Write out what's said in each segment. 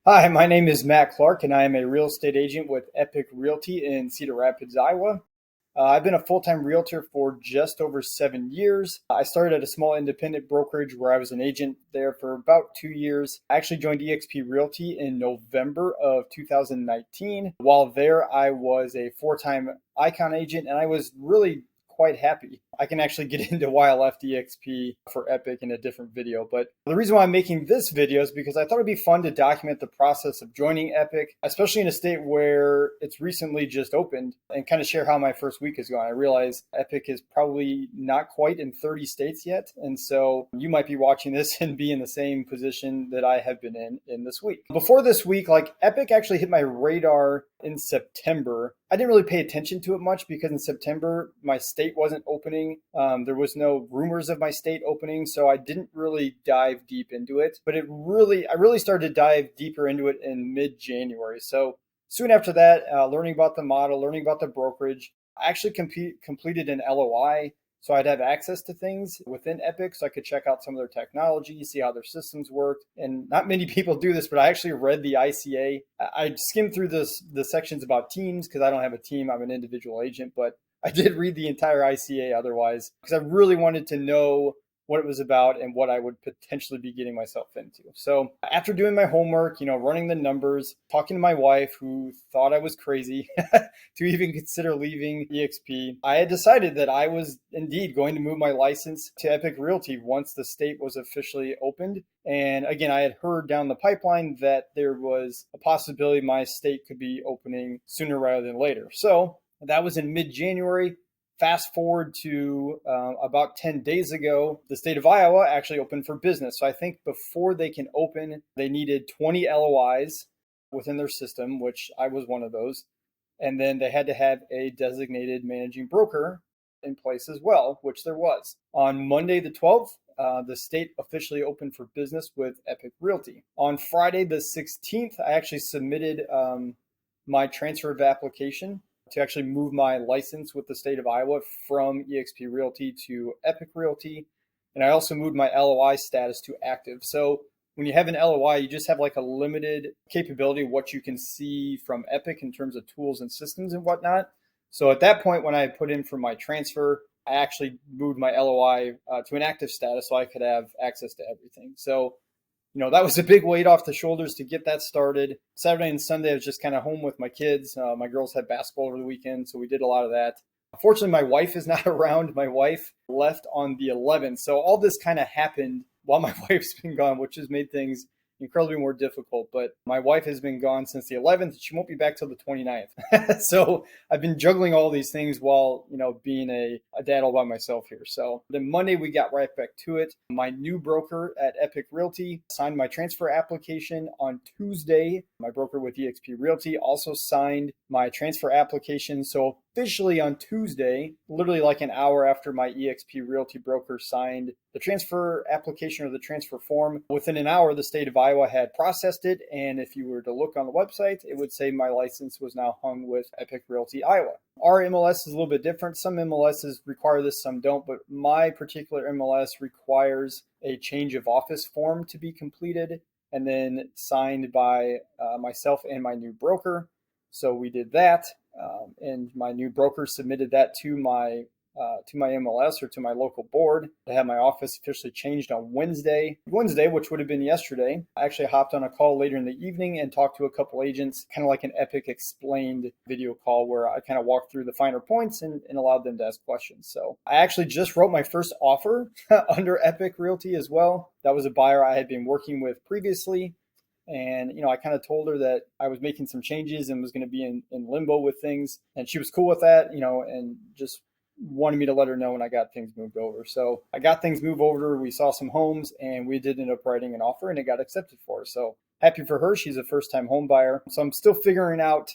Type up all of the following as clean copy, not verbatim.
Hi, my name is Matt Clark, and I am a real estate agent with Epique Realty in Cedar Rapids, Iowa. I've been a full time realtor for just over 7 years. I started at a small independent brokerage where I was an agent there for about 2 years. I actually joined eXp Realty in November of 2019. While there, I was a 4 time Icon agent, and I was really quite happy. I can actually get into why I left EXP for Epic in a different video. But the reason why I'm making this video is because I thought it'd be fun to document the process of joining Epic, especially in a state where it's recently just opened, and kind of share how my first week is going. I realize Epic is probably not quite in 30 states yet. And so you might be watching this and be in the same position that I have been in this week. Before this week, like Epic actually hit my radar in September. I didn't really pay attention to it much because in September, my state wasn't opening. There was no rumors of my state opening, so I didn't really dive deep into it. But I really started to dive deeper into it in mid-January. So soon after that, learning about the model, learning about the brokerage, I actually completed an LOI. So I'd have access to things within Epic so I could check out some of their technology, see how their systems worked. And not many people do this, but I actually read the ICA. I skimmed through the sections about teams because I don't have a team. I'm an individual agent, but I did read the entire ICA otherwise because I really wanted to know what it was about and what I would potentially be getting myself into. So after doing my homework, running the numbers, talking to my wife who thought I was crazy to even consider leaving EXP, I had decided that I was indeed going to move my license to Epique Realty once the state was officially opened. And again, I had heard down the pipeline that there was a possibility my state could be opening sooner rather than later. So that was in mid-January. Fast forward to about 10 days ago, the state of Iowa actually opened for business. So I think before they can open, they needed 20 LOIs within their system, which I was one of those. And then they had to have a designated managing broker in place as well, which there was. On Monday, the 12th, the state officially opened for business with Epique Realty. On Friday, the 16th, I actually submitted my transfer of application to actually move my license with the state of Iowa from eXp Realty to Epique Realty. And I also moved my LOI status to active. So when you have an LOI, you just have like a limited capability of what you can see from Epic in terms of tools and systems and whatnot. So at that point, when I put in for my transfer, I actually moved my LOI to an active status so I could have access to everything. So that was a big weight off the shoulders to get that started. Saturday and Sunday, I was just kind of home with my kids. My girls had basketball over the weekend, so we did a lot of that. Unfortunately, my wife is not around. My wife left on the 11th. So all this kind of happened while my wife's been gone, which has made things incredibly more difficult. But my wife has been gone since the 11th. She won't be back till the 29th. So I've been juggling all these things while, being a dad all by myself here. So then Monday, we got right back to it. My new broker at Epique Realty signed my transfer application on Tuesday. My broker with eXp Realty also signed my transfer application. So officially on Tuesday, literally like an hour after my eXp Realty broker signed the transfer application or the transfer form, within an hour, the state of Iowa had processed it. And if you were to look on the website, it would say my license was now hung with Epique Realty Iowa. Our MLS is a little bit different. Some MLSs require this, some don't, but my particular MLS requires a change of office form to be completed and then signed by myself and my new broker. So we did that, and my new broker submitted that to my MLS or to my local board to have my office officially changed on Wednesday, which would have been yesterday. I actually hopped on a call later in the evening and talked to a couple agents, kind of like an Epic Explained video call where I kind of walked through the finer points and allowed them to ask questions. So I actually just wrote my first offer under Epique Realty as well. That was a buyer I had been working with previously. And, I kind of told her that I was making some changes and was going to be in limbo with things. And she was cool with that, and just wanted me to let her know when I got things moved over. So I got things moved over. We saw some homes and we did end up writing an offer and it got accepted for her. So happy for her. She's a first-time home buyer. So I'm still figuring out,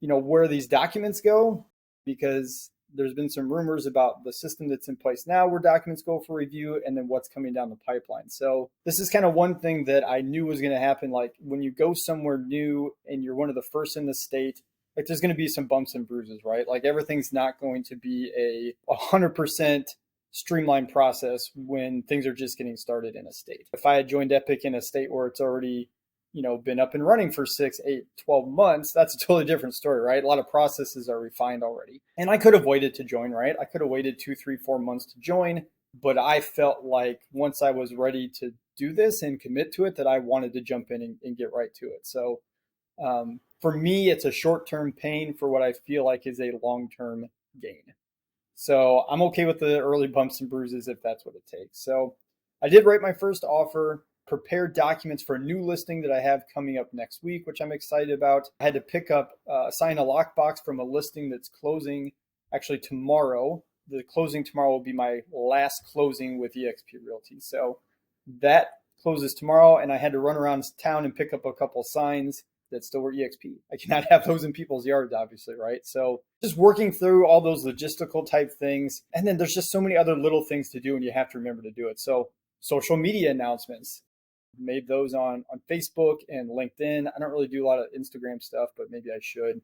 where these documents go, because there's been some rumors about the system that's in place now where documents go for review and then what's coming down the pipeline. So this is kind of one thing that I knew was going to happen. Like when you go somewhere new and you're one of the first in the state, like there's going to be some bumps and bruises, right? Like everything's not going to be a 100% streamlined process when things are just getting started in a state. If I had joined Epic in a state where it's already been up and running for 6, 8, 12 months, that's a totally different story, right? A lot of processes are refined already. And I could have waited to join, right? I could have waited 2, 3, 4 months to join, but I felt like once I was ready to do this and commit to it, that I wanted to jump in and get right to it. So for me, it's a short-term pain for what I feel like is a long-term gain. So I'm okay with the early bumps and bruises if that's what it takes. So I did write my first offer, prepare documents for a new listing that I have coming up next week, which I'm excited about. I had to pick up, sign a lockbox from a listing that's closing actually tomorrow. The closing tomorrow will be my last closing with eXp Realty. So that closes tomorrow, and I had to run around town and pick up a couple signs that still were EXP. I cannot have those in people's yards, obviously, right? So just working through all those logistical type things. And then there's just so many other little things to do, and you have to remember to do it. So social media announcements, made those on Facebook and LinkedIn. I don't really do a lot of Instagram stuff, but maybe I should.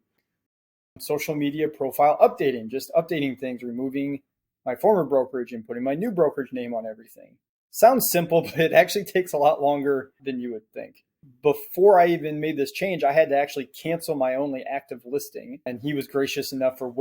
Social media profile updating, just updating things, removing my former brokerage and putting my new brokerage name on everything. Sounds simple, but it actually takes a lot longer than you would think. Before I even made this change, I had to actually cancel my only active listing, and he was gracious enough for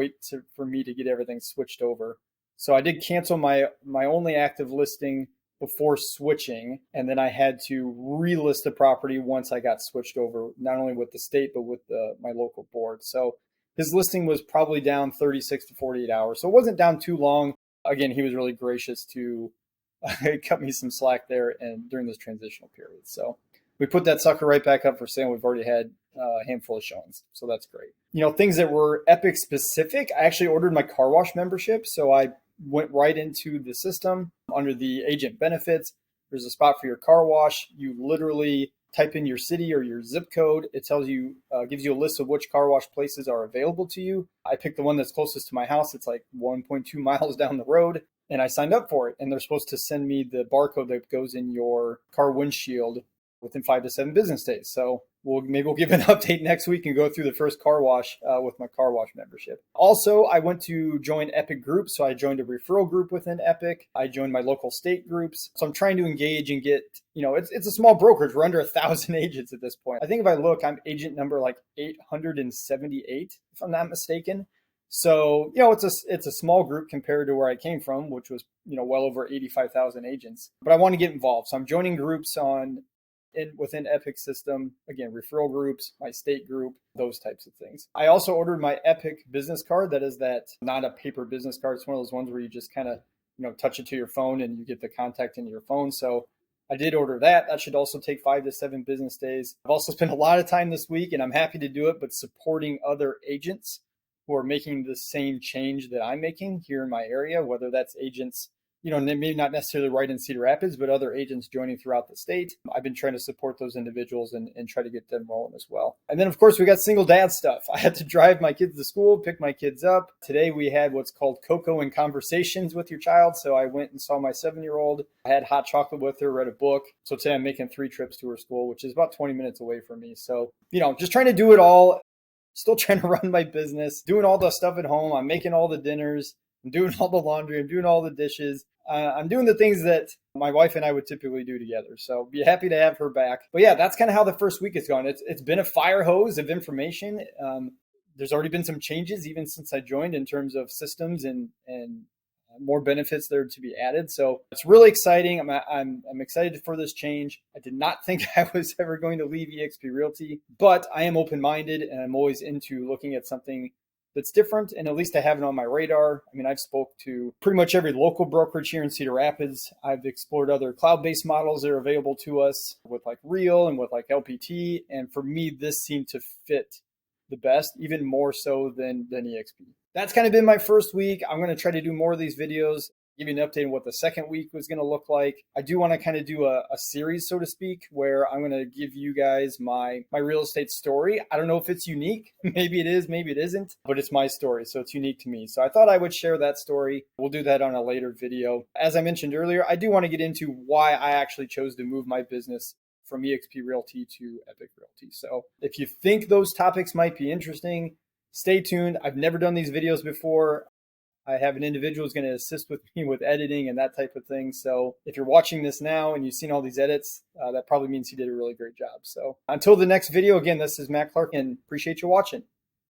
me to get everything switched over. So I did cancel my only active listing before switching, and then I had to relist the property once I got switched over, not only with the state but with my local board. So his listing was probably down 36 to 48 hours, so it wasn't down too long. Again, he was really gracious to cut me some slack there and during this transitional period. So we put that sucker right back up for sale. We've already had a handful of showings, so that's great. Things that were Epique specific, I actually ordered my car wash membership. So I went right into the system under the agent benefits. There's a spot for your car wash. You literally type in your city or your zip code. It tells you, gives you a list of which car wash places are available to you. I picked the one that's closest to my house. It's like 1.2 miles down the road. And I signed up for it. And they're supposed to send me the barcode that goes in your car windshield within 5 to 7 business days. So maybe we'll give an update next week and go through the first car wash with my car wash membership. Also, I went to join Epique groups. So I joined a referral group within Epique. I joined my local state groups. So I'm trying to engage and get, it's a small brokerage. We're under 1,000 agents at this point. I think if I look, I'm agent number like 878, if I'm not mistaken. So, it's a small group compared to where I came from, which was, well over 85,000 agents. But I want to get involved. So I'm joining groups within Epique system, again, referral groups, my state group, those types of things. I also ordered my Epique business card. That is not a paper business card. It's one of those ones where you just kind of, touch it to your phone and you get the contact in your phone. So I did order that. That should also take 5 to 7 business days. I've also spent a lot of time this week, and I'm happy to do it, but supporting other agents who are making the same change that I'm making here in my area, whether that's agents, maybe not necessarily right in Cedar Rapids, but other agents joining throughout the state. I've been trying to support those individuals and try to get them rolling as well. And then, of course, we got single dad stuff. I had to drive my kids to school, pick my kids up. Today, we had what's called Cocoa and Conversations with your child. So I went and saw my 7-year-old. I had hot chocolate with her, read a book. So today I'm making 3 trips to her school, which is about 20 minutes away from me. So, just trying to do it all. Still trying to run my business, doing all the stuff at home. I'm making all the dinners. I'm doing all the laundry. I'm doing all the dishes. I'm doing the things that my wife and I would typically do together. So be happy to have her back. But yeah, that's kind of how the first week has gone. It's been a fire hose of information. There's already been some changes even since I joined in terms of systems and more benefits there to be added. So it's really exciting. I'm excited for this change. I did not think I was ever going to leave eXp Realty, but I am open-minded and I'm always into looking at something that's different, and at least I have it on my radar. I mean, I've spoke to pretty much every local brokerage here in Cedar Rapids. I've explored other cloud-based models that are available to us with like Real and with like LPT. And for me, this seemed to fit the best, even more so than eXp. That's kind of been my first week. I'm going to try to do more of these videos, give you an update on what the second week was going to look like. I do want to kind of do a series, so to speak, where I'm going to give you guys my real estate story. I don't know if it's unique. Maybe it is, maybe it isn't, but it's my story, so it's unique to me. So I thought I would share that story. We'll do that on a later video. As I mentioned earlier, I do want to get into why I actually chose to move my business from eXp Realty to Epique Realty. So if you think those topics might be interesting, stay tuned. I've never done these videos before. I have an individual who's going to assist with me with editing and that type of thing. So if you're watching this now and you've seen all these edits, that probably means he did a really great job. So until the next video, again, this is Matt Clark and appreciate you watching.